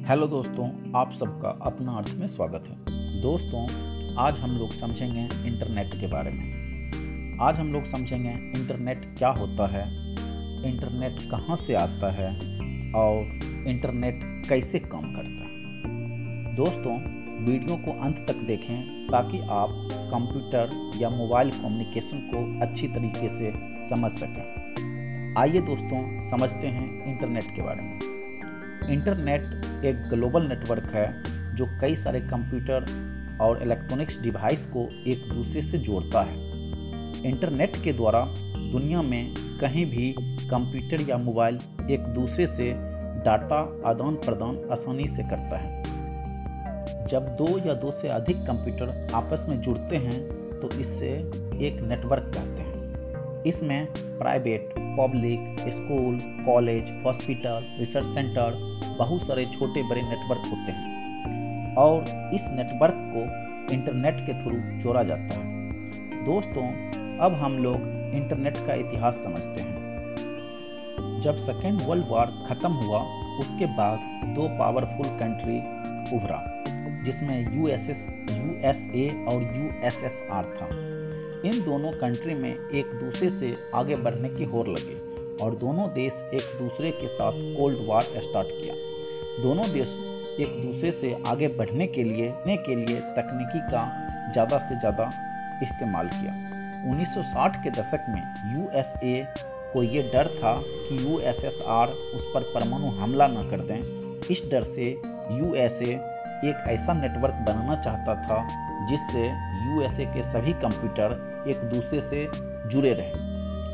Hello दोस्तों, आप सबका अपना अर्थ में स्वागत है। दोस्तों, आज हम लोग समझेंगे इंटरनेट के बारे में। आज हम लोग समझेंगे इंटरनेट क्या होता है, इंटरनेट कहाँ से आता है और इंटरनेट कैसे काम करता है। दोस्तों, वीडियो को अंत तक देखें ताकि आप कंप्यूटर या मोबाइल कम्युनिकेशन को अच्छी तरीके से समझ सकें। आइए दोस्तों, समझते हैं इंटरनेट के बारे में। इंटरनेट एक ग्लोबल नेटवर्क है जो कई सारे कंप्यूटर और इलेक्ट्रॉनिक्स डिवाइस को एक दूसरे से जोड़ता है। इंटरनेट के द्वारा दुनिया में कहीं भी कंप्यूटर या मोबाइल एक दूसरे से डाटा आदान प्रदान आसानी से करता है। जब दो या दो से अधिक कंप्यूटर आपस में जुड़ते हैं तो इससे एक नेटवर्क कहते हैं। इसमें private, public, school, college, hospital, research centre, बहुत सारे छोटे बड़े नेटवर्क होते हैं और इस नेटवर्क को इंटरनेट के थ्रू जोड़ा जाता है। दोस्तों, अब हम लोग इंटरनेट का इतिहास समझते हैं। जब सेकेंड वर्ल्ड वॉर खत्म हुआ उसके बाद दो पावरफुल कंट्री उभरा जिसमें यूएसए और यूएसएसआर था। इन दोनों कंट्री में एक दूसरे से आगे बढ़ने की होड़ लगी और दोनों देश एक दूसरे के साथ कोल्ड वॉर स्टार्ट किया। दोनों देश एक दूसरे से आगे बढ़ने के लिए तकनीकी का ज़्यादा से ज़्यादा इस्तेमाल किया। 1960 के दशक में यूएसए को ये डर था कि यूएसएसआर उस पर परमाणु हमला न कर दें। इस डर से यूएसए एक ऐसा नेटवर्क बनाना चाहता था जिससे यूएसए के सभी कंप्यूटर एक दूसरे से जुड़े रहे।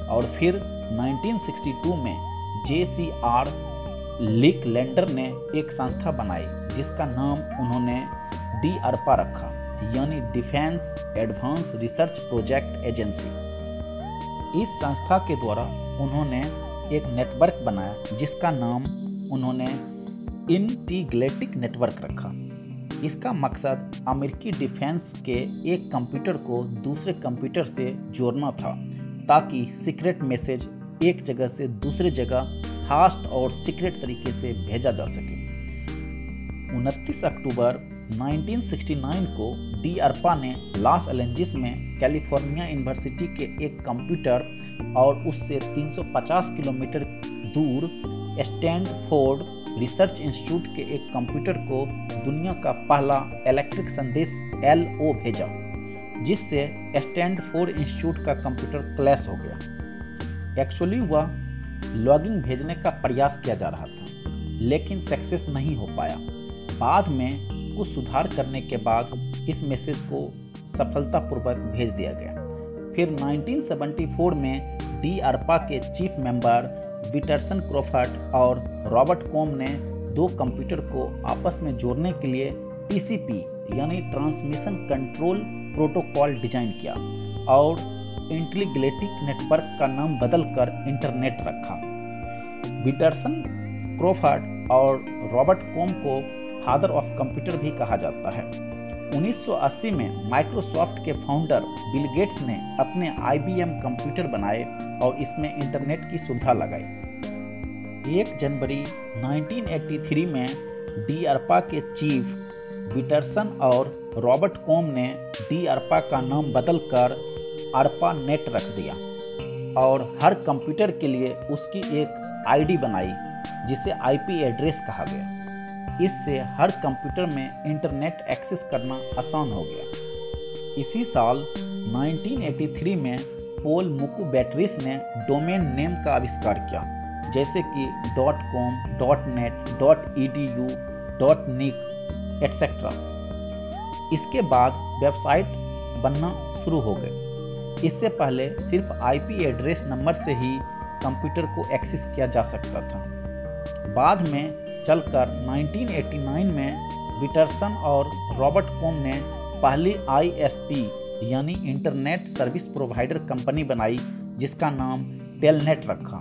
और फिर 1962 में JCR लिकलैंडर ने एक संस्था बनाई जिसका नाम उन्होंने DARPA रखा, यानी defence advance research project agency. इस संस्था के द्वारा उन्होंने एक नेटवर्क बनाया जिसका नाम उन्होंने इंटीग्रेटेड नेटवर्क रखा। इसका मकसद अमेरिकी डिफेंस के एक कंप्यूटर को दूसरे कंप्यूटर से जोड़ना था ताकि सीक्रेट मैसेज एक जगह से दूसरे जगह फास्ट और सीक्रेट तरीके से भेजा जा सके। 29 अक्टूबर 1969 को DARPA ने लॉस एंजलिस में कैलिफोर्निया यूनिवर्सिटी के एक कंप्यूटर और उससे 350 किलोमीटर दूर स्टैनफोर्ड रिसर्च इंस्टीट्यूट के एक कंप्यूटर को दुनिया का पहला इलेक्ट्रिक संदेश LO भेजा, जिससे स्टैनफोर्ड इंस्टीट्यूट का कंप्यूटर क्लैश हो गया। एक्चुअली वह लॉगिंग भेजने का प्रयास किया जा रहा था लेकिन सक्सेस नहीं हो पाया। बाद में कुछ सुधार करने के बाद इस मैसेज को सफलतापूर्वक भेज दिया गया। फिर 1974 में DARPA के चीफ मेंबर पीटरसन क्रॉफर्ड और रॉबर्ट कॉम ने दो कंप्यूटर को आपस में जोड़ने के लिए TCP यानी ट्रांसमिशन कंट्रोल प्रोटोकॉल डिजाइन किया और इंटीग्रेटेड नेटवर्क का नाम बदलकर इंटरनेट रखा। पीटरसन, क्रॉफर्ड और रॉबर्ट कॉम को फादर ऑफ कंप्यूटर भी कहा जाता है। 1980 में माइक्रोसॉफ्ट के फाउंडर बिल गेट्स ने अपने IBM कंप्यूटर बनाए और इसमें इंटरनेट की सुविधा लगाई। 1 जनवरी 1983 में DARPA के चीफ पीटरसन और रॉबर्ट कॉम ने DARPA का नाम बदलकर ARPANET रख दिया और हर कंप्यूटर के लिए उसकी एक ID बनाई जिसे IP एड्रेस कहा गया। इससे हर कंप्यूटर में इंटरनेट एक्सेस करना आसान हो गया। इसी साल 1983 में पॉल मुकुबैटरिस ने डोमेन नेम का आविष्कार किया, जैसे कि .com, .net, .edu, .nic etcetera. इसके बाद वेबसाइट बनना शुरू हो गए। इससे पहले सिर्फ IP एड्रेस नंबर से ही कंप्यूटर को एक्सेस किया जा सकता था। बाद में चलकर 1989 में पीटरसन और रॉबर्ट कॉम ने पहली ISP यानी इंटरनेट सर्विस प्रोवाइडर कंपनी बनाई जिसका नाम टेलनेट रखा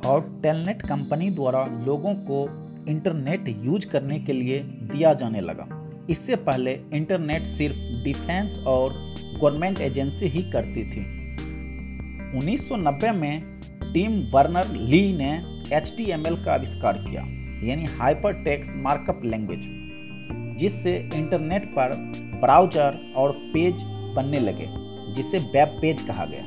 और टेलनेट कंपनी द्वारा लोगों को इंटरनेट यूज करने के लिए दिया जाने लगा। इससे पहले इंटरनेट सिर्फ डिफेंस और गवर्नमेंट एजेंसी ही करती थी। 1990 में टिम बर्नर ली ने HTML का आविष्कार किया, यानी हाइपर टेक्स्ट मार्कअप लैंग्वेज, जिससे इंटरनेट पर ब्राउज़र और पेज बनने लगे, जिसे वेब पेज कहा गया।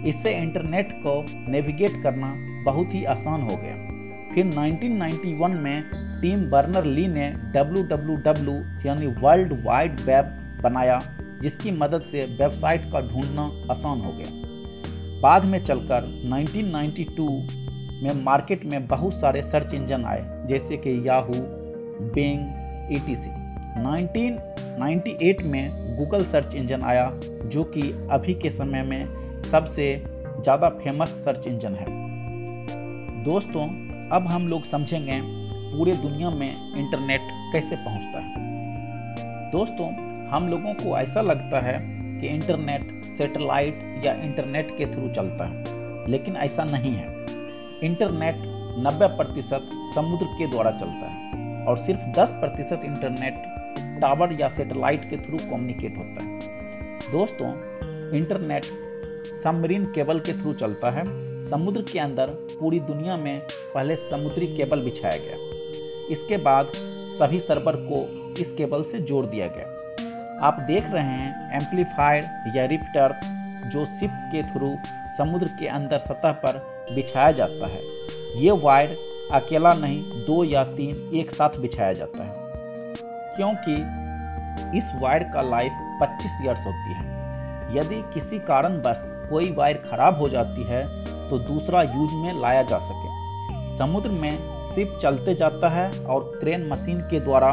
इससे इंटरनेट को नेविगेट करना बहुत ही आसान हो गया। फिर 1991 में टिम बर्नर-ली ने WWW यानी वर्ल्ड वाइड वेब बनाया, जिसकी मदद से वेबसाइट का ढूंढना आसान हो गया। बाद में चलकर 1992 में मार्केट में बहुत सारे सर्च इंजन आए, जैसे कि याहू, बिंग, etc। 1998 में गूगल सर्च इंजन आया, जो कि अभी के समय में सबसे ज़्यादा फेमस सर्च इंजन है। दोस्तों, अब हम लोग समझेंगे पूरे दुनिया में इंटरनेट कैसे पहुंचता है। दोस्तों, हम लोगों को ऐसा लगता है कि इंटरनेट सैटेलाइट या इंटरनेट के थ्रू चलता है, लेकिन ऐसा नहीं है। इंटरनेट 90% समुद्र के द्वारा चलता है और सिर्फ 10% इंटरनेट टावर या सैटेलाइट के थ्रू कम्युनिकेट होता है। दोस्तों, इंटरनेट सबमरीन केबल के थ्रू चलता है। समुद्र के अंदर पूरी दुनिया में पहले समुद्री केबल बिछाया गया, इसके बाद सभी सर्वर को इस केबल से जोड़ दिया गया। आप देख रहे हैं एम्पलीफायर या रिपीटर, जो शिप के थ्रू समुद्र के अंदर सतह पर बिछाया जाता है। ये वायर अकेला नहीं, 2 या 3 एक साथ बिछाया जाता है, क्योंकि इस वायर का लाइफ 25 ईयर्स होती है। यदि किसी कारणवश कोई वायर खराब हो जाती है तो दूसरा यूज में लाया जा सके। समुद्र में शिप चलते जाता है और क्रेन मशीन के द्वारा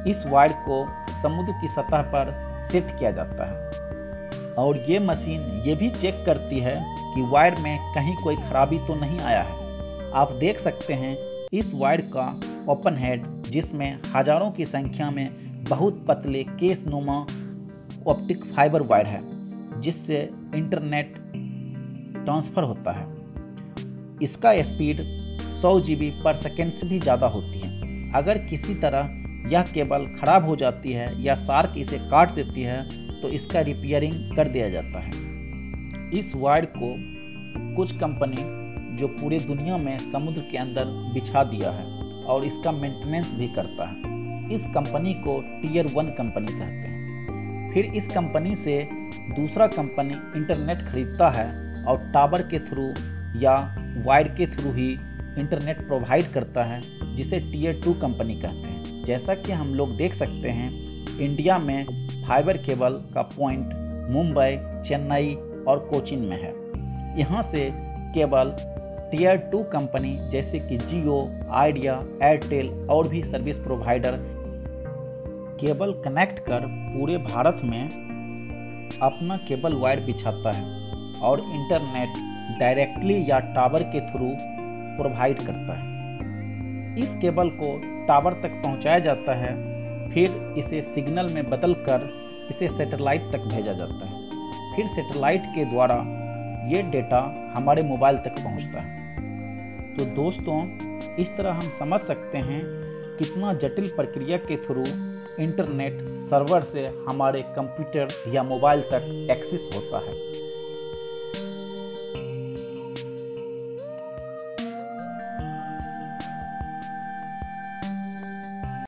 इस वायर को समुद्र की सतह पर सेट किया जाता है, और ये मशीन ये भी चेक करती है कि वायर में कहीं कोई खराबी तो नहीं आया है। आप देख सकते हैं इस वायर का ओपन हेड, जिसमें हजारों की संख्या में बहुत पतले केस नुमा ऑप्टिक फाइबर वायर है, जिससे इंटरनेट ट्रांसफ़र होता है। इसका स्पीड 100 GB पर सेकेंड से भी ज़्यादा होती है। अगर किसी तरह यह केबल खराब हो जाती है या शार्क इसे काट देती है तो इसका रिपेयरिंग कर दिया जाता है। इस वायर को कुछ कंपनी जो पूरे दुनिया में समुद्र के अंदर बिछा दिया है और इसका मेंटेनेंस भी करता है, इस कंपनी को टियर 1 कंपनी कहते हैं। फिर इस कंपनी से दूसरा कंपनी इंटरनेट खरीदता है और टावर के थ्रू या वायर के थ्रू ही इंटरनेट प्रोवाइड करता है, जिसे टियर 2 कंपनी कहते हैं। जैसा कि हम लोग देख सकते हैं, इंडिया में फाइबर केबल का पॉइंट मुंबई, चेन्नई और कोचीन में है। यहाँ से केबल टियर 2 कंपनी जैसे कि जियो, आइडिया, एयरटेल और भी सर्विस प्रोवाइडर केबल कनेक्ट कर पूरे भारत में अपना केबल वायर बिछाता है और इंटरनेट डायरेक्टली या टावर के थ्रू प्रोवाइड करता है। इस केबल को टावर तक पहुंचाया जाता है, फिर इसे सिग्नल में बदलकर इसे सैटेलाइट तक भेजा जाता है। फिर सैटेलाइट के द्वारा ये डेटा हमारे मोबाइल तक पहुंचता है। तो दोस्तों, इस तरह हम समझ सकते हैं कितना जटिल प्रक्रिया के थ्रू इंटरनेट सर्वर से हमारे कंप्यूटर या मोबाइल तक एक्सेस होता है।